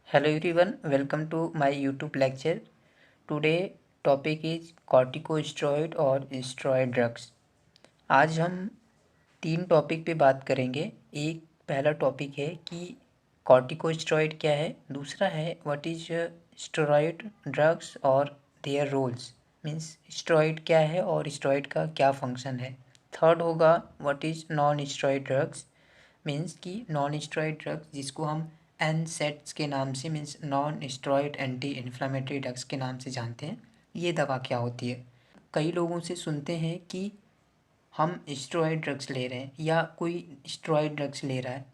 Hello everyone, welcome to my YouTube lecture. Today topic is corticoस्टेरॉइड और steroid drugs. आज हम तीन टॉपिक पे बात करेंगे। एक पहला टॉपिक है कि कॉर्टिकोस्टेरॉइड क्या है, दूसरा है व्हाट इज स्टेरॉइड ड्रग्स और देयर रोल्स, मीन्स स्टेरॉइड क्या है और स्टेरॉइड का क्या फंक्शन है। थर्ड होगा what is non steroid drugs, means कि नॉन स्टेरॉइड ड्रग्स जिसको हम एनसेट्स के नाम से means non steroid anti inflammatory drugs के नाम से जानते हैं, ये दवा क्या होती है। कई लोगों से सुनते हैं कि हम स्टेरॉइड ड्रग्स ले रहे हैं या कोई स्टेरॉइड ड्रग्स ले रहा है,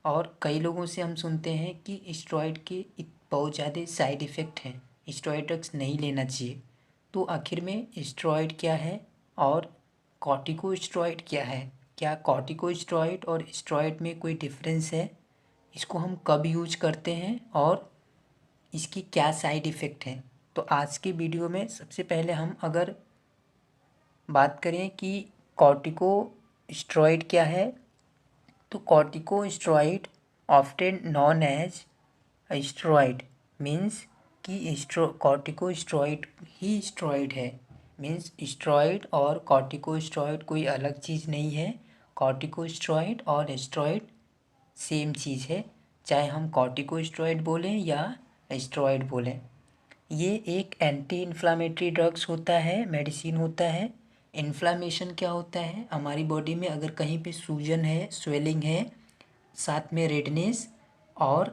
और कई लोगों से हम सुनते हैं कि स्टेरॉइड के बहुत ज़्यादा साइड इफ़ेक्ट हैं, स्टेरॉइड ड्रग्स नहीं लेना चाहिए। तो आखिर में स्टेरॉइड क्या है और कॉर्टिकोस्टेरॉइड क्या है, क्या कॉर्टिकोस्टेरॉइड और स्टेरॉइड में कोई डिफरेंस है, इसको हम कब यूज करते हैं और इसकी क्या साइड इफ़ेक्ट हैं। तो आज की वीडियो में सबसे पहले हम अगर बात करें कि कॉर्टिकोस्टेरॉइड क्या है, तो corticosteroid often known as steroid means कि कॉर्टिकोस्टेरॉइड ही स्टेरॉइड है, मीन्स स्टेरॉइड और कॉर्टिकोस्टेरॉइड कोई अलग चीज़ नहीं है। कॉर्टिकोस्टेरॉइड और स्टेरॉइड सेम चीज़ है, चाहे हम कॉर्टिकोस्टेरॉइड बोलें या स्टेरॉइड बोलें। ये एक एंटी इन्फ्लामेटरी ड्रग्स होता है, मेडिसिन होता है। इन्फ्लामेशन क्या होता है, हमारी बॉडी में अगर कहीं पे सूजन है, स्वेलिंग है, साथ में रेडनेस और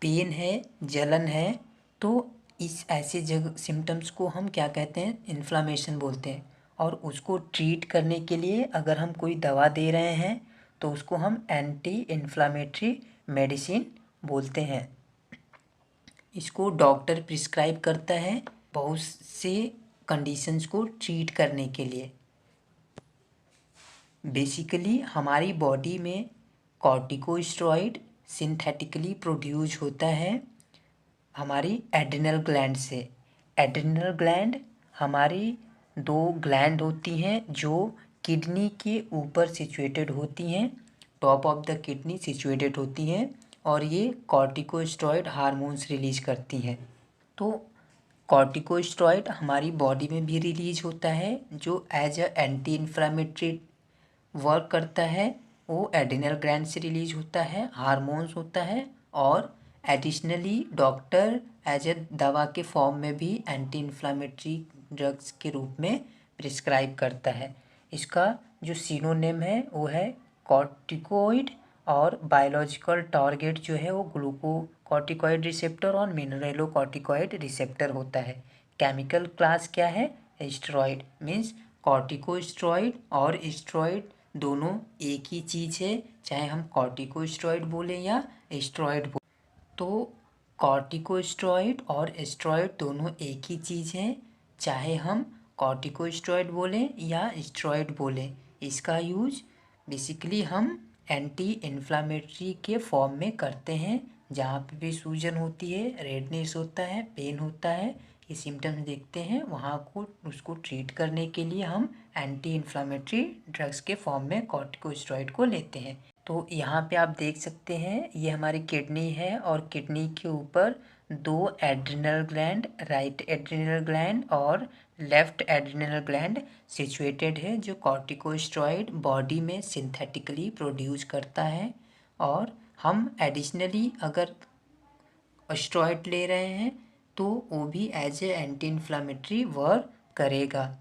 पेन है, जलन है, तो इस ऐसे जगह सिम्टम्स को हम क्या कहते हैं, इन्फ्लामेशन बोलते हैं। और उसको ट्रीट करने के लिए अगर हम कोई दवा दे रहे हैं तो उसको हम एंटी इन्फ्लामेटरी मेडिसिन बोलते हैं। इसको डॉक्टर प्रिस्क्राइब करता है बहुत से कंडीशंस को ट्रीट करने के लिए। बेसिकली हमारी बॉडी में कॉर्टिकोस्टेरॉइड सिंथेटिकली प्रोड्यूस होता है हमारी एड्रिनल ग्लैंड से। एड्रिनल ग्लैंड हमारी दो ग्लैंड होती हैं जो किडनी के ऊपर सिचुएटेड होती हैं, top of the kidney situated होती हैं, और ये कॉर्टिकोस्टेरॉइड हार्मोन्स रिलीज करती हैं। तो कॉर्टिकोस्टेरॉइड हमारी बॉडी में भी रिलीज होता है जो as a anti inflammatory work करता है। वो एड्रिनल ग्लैंड से रिलीज होता है, हार्मोन्स होता है, और एडिशनली डॉक्टर एज ए दवा के फॉर्म में भी एंटी इन्फ्लामेटरी ड्रग्स के रूप में प्रिस्क्राइब करता है। इसका जो सिनोनिम है वो है कॉर्टिकोइड, और बायोलॉजिकल टारगेट जो है वो ग्लूकोकॉर्टिकॉइड रिसेप्टर और मिनरेलोकॉर्टिकॉइड रिसेप्टर होता है। केमिकल क्लास क्या है, स्टेरॉइड, मीन्स कॉर्टिकोस्टेरॉइड और स्टेरॉइड दोनों एक ही चीज़ है, चाहे हम कॉर्टिकोस्टेरॉइड बोलें या स्टेरॉइड बोलें। तो कॉर्टिकोस्टेरॉइड और स्टेरॉइड दोनों एक ही चीज़ हैं, चाहे हम कॉर्टिकोस्टेरॉइड बोलें या स्टेरॉइड बोलें। इसका यूज बेसिकली हम एंटी इन्फ्लामेटरी के फॉर्म में करते हैं। जहाँ पे भी सूजन होती है, रेडनेस होता है, पेन होता है, ये सिम्टम्स देखते हैं, वहाँ को उसको ट्रीट करने के लिए हम एंटी इन्फ्लामेटरी ड्रग्स के फॉर्म में कॉर्टिकोस्टेरॉइड को लेते हैं। तो यहाँ पे आप देख सकते हैं ये हमारी किडनी है, और किडनी के ऊपर दो adrenal gland, right adrenal gland और लेफ्ट एड्रिनल ग्लैंड सिचुएटेड है, जो कॉर्टिकोस्टेरॉइड बॉडी में सिंथेटिकली प्रोड्यूस करता है। और हम एडिशनली अगर स्टेरॉइड ले रहे हैं तो वो भी as a anti inflammatory work करेगा।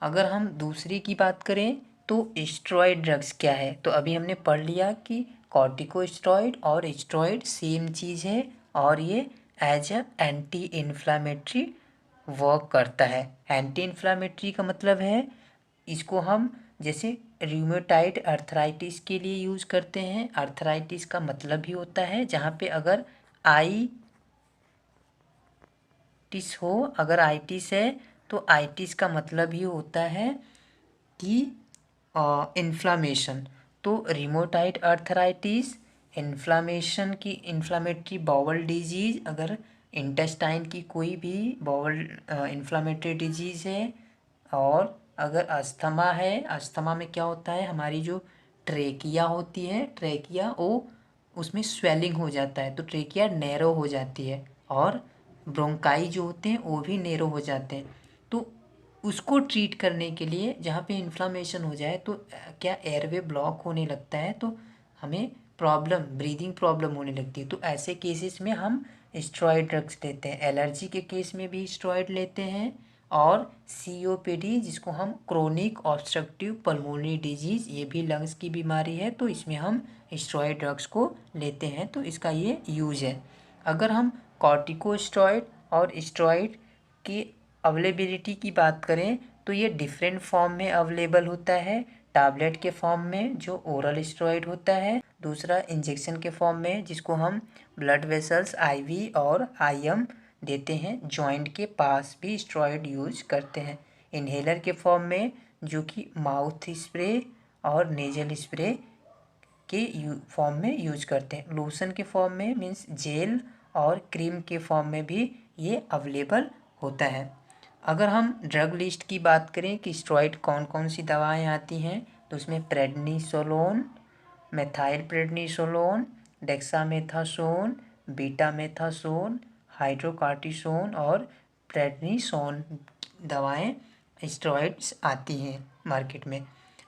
अगर हम दूसरी की बात करें तो स्टेरॉइड ड्रग्स क्या है, तो अभी हमने पढ़ लिया कि कॉर्टिकोस्टेरॉइड और स्टेरॉइड सेम चीज़ है, और ये as a anti inflammatory work करता है। एंटी इन्फ्लामेटरी का मतलब है इसको हम जैसे रूमेटाइड अर्थराइटिस के लिए यूज़ करते हैं। अर्थराइटिस का मतलब ही होता है जहाँ पे अगर अगर आइटिस है तो आइटिस का मतलब ही होता है कि इन्फ्लामेशन। तो रिमोटाइड अर्थराइटिस इन्फ्लामेशन की, इन्फ्लामेटरी बाउल डिजीज़, अगर इंटेस्टाइन की कोई भी बाउल इन्फ्लामेटरी डिजीज़ है। और अगर अस्थमा है, अस्थमा में क्या होता है, हमारी जो ट्रेकिया होती है, ट्रेकिया वो उसमें स्वेलिंग हो जाता है, तो ट्रेकिया नैरो हो जाती है और ब्रोंकाई जो होते हैं वो भी नैरो हो जाते हैं। तो उसको ट्रीट करने के लिए जहाँ पे इन्फ्लामेशन हो जाए तो क्या एयरवे ब्लॉक होने लगता है, तो हमें प्रॉब्लम, ब्रीदिंग प्रॉब्लम होने लगती है। तो ऐसे केसेस में हम स्टेरॉइड ड्रग्स लेते हैं। एलर्जी के केस में भी स्टेरॉइड लेते हैं, और COPD जिसको हम क्रोनिक ऑब्स्ट्रक्टिव पल्मोनरी डिजीज़, ये भी लंग्स की बीमारी है, तो इसमें हम स्टेरॉइड ड्रग्स को लेते हैं। तो इसका ये यूज है। अगर हम कॉर्टिकोस्टेरॉइड और स्टेरॉइड की अवेलेबिलिटी की बात करें तो ये डिफरेंट फॉर्म में अवेलेबल होता है। टैबलेट के फॉर्म में जो ओरल स्टेरॉइड होता है, दूसरा इंजेक्शन के फॉर्म में जिसको हम ब्लड वेसल्स IV और IM देते हैं। जॉइंट के पास भी स्टेरॉइड यूज करते हैं। इन्हेलर के फॉर्म में जो कि माउथ स्प्रे और नेजल स्प्रे के फॉर्म में यूज करते हैं। लोशन के फॉर्म में मीन्स जेल और क्रीम के फॉर्म में भी ये अवेलेबल होता है। अगर हम ड्रग लिस्ट की बात करें कि स्टेरॉइड कौन कौन सी दवाएं आती हैं, तो उसमें prednisolone, methyl prednisolone, dexamethasone, betamethasone, hydrocortisone और प्रेडनिसोन दवाएं स्टेरॉइड्स आती हैं मार्केट में।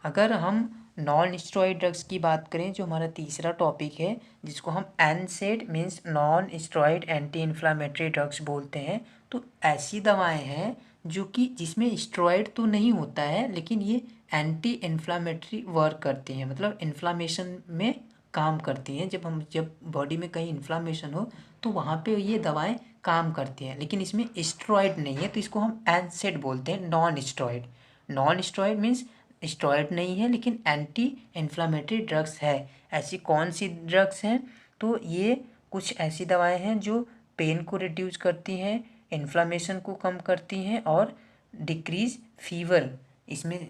अगर हम नॉन स्टेरॉइड ड्रग्स की बात करें, जो हमारा तीसरा टॉपिक है, जिसको हम NSAID means non steroid anti inflammatory drugs बोलते हैं, तो ऐसी दवाएं हैं जो कि जिसमें स्टेरॉइड तो नहीं होता है, लेकिन ये एंटी इन्फ्लामेटरी वर्क करती हैं, मतलब इन्फ्लामेशन में काम करती हैं। जब बॉडी में कहीं इन्फ्लामेशन हो तो वहाँ पे ये दवाएं काम करती हैं, लेकिन इसमें स्टेरॉइड नहीं है, तो इसको हम NSAID बोलते हैं, non steroid. Non steroid means steroid नहीं है लेकिन एंटी इन्फ्लामेटरी ड्रग्स है। ऐसी कौन सी ड्रग्स हैं, तो ये कुछ ऐसी दवाएं हैं जो पेन को रिड्यूस करती हैं, इन्फ्लामेशन को कम करती हैं और डिक्रीज फीवर, इसमें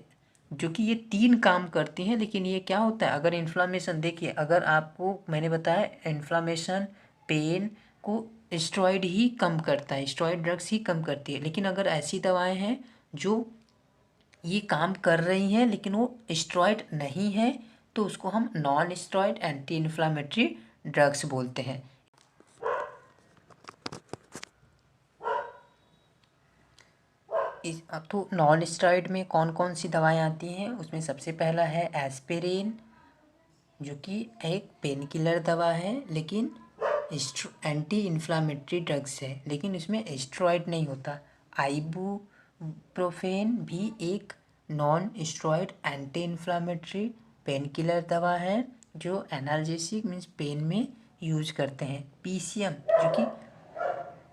जो कि ये 3 काम करती हैं। लेकिन ये क्या होता है, अगर इन्फ्लामेशन, देखिए अगर आपको मैंने बताया इन्फ्लामेशन, पेन को स्टेरॉइड ही कम करता है, स्टेरॉइड ड्रग्स ही कम करती है। लेकिन अगर ऐसी दवाएं हैं जो ये काम कर रही हैं लेकिन वो स्टेरॉइड नहीं है, तो उसको हम non steroid anti inflammatory drugs बोलते हैं। अब तो नॉन स्टेरॉइड में कौन कौन सी दवाएं आती हैं, उसमें सबसे पहला है एस्पिरिन, जो कि एक पेन किलर दवा है लेकिन एंटी इन्फ्लामेटरी ड्रग्स है, लेकिन इसमें स्टेरॉइड नहीं होता। आइबुप्रोफेन भी एक non steroid anti inflammatory pain killer दवा है जो एनाल्जेसिक मीन्स पेन में यूज करते हैं। PCM जो कि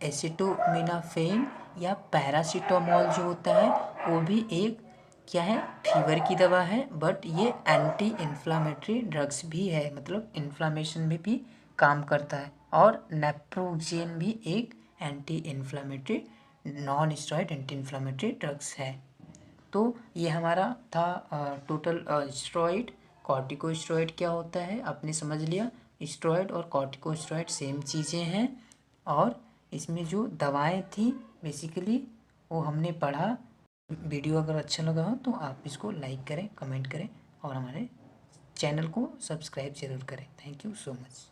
एसिटोमिनाफेन या पैरासीटामोल जो होता है, वो भी एक क्या है, फीवर की दवा है, बट ये एंटी इन्फ्लामेटरी ड्रग्स भी है, मतलब इन्फ्लामेशन में भी काम करता है। और नेप्रोजेन भी एक anti inflammatory non steroid anti inflammatory drugs है। तो ये हमारा था टोटल स्टेरॉइड, कॉर्टिकोस्टेरॉइड क्या होता है आपने समझ लिया। स्टेरॉइड और कॉर्टिकोस्टेरॉइड सेम चीज़ें हैं, और इसमें जो दवाएं थी बेसिकली वो हमने पढ़ा। वीडियो अगर अच्छा लगा हो तो आप इसको लाइक करें, कमेंट करें और हमारे चैनल को सब्सक्राइब ज़रूर करें। Thank you so much.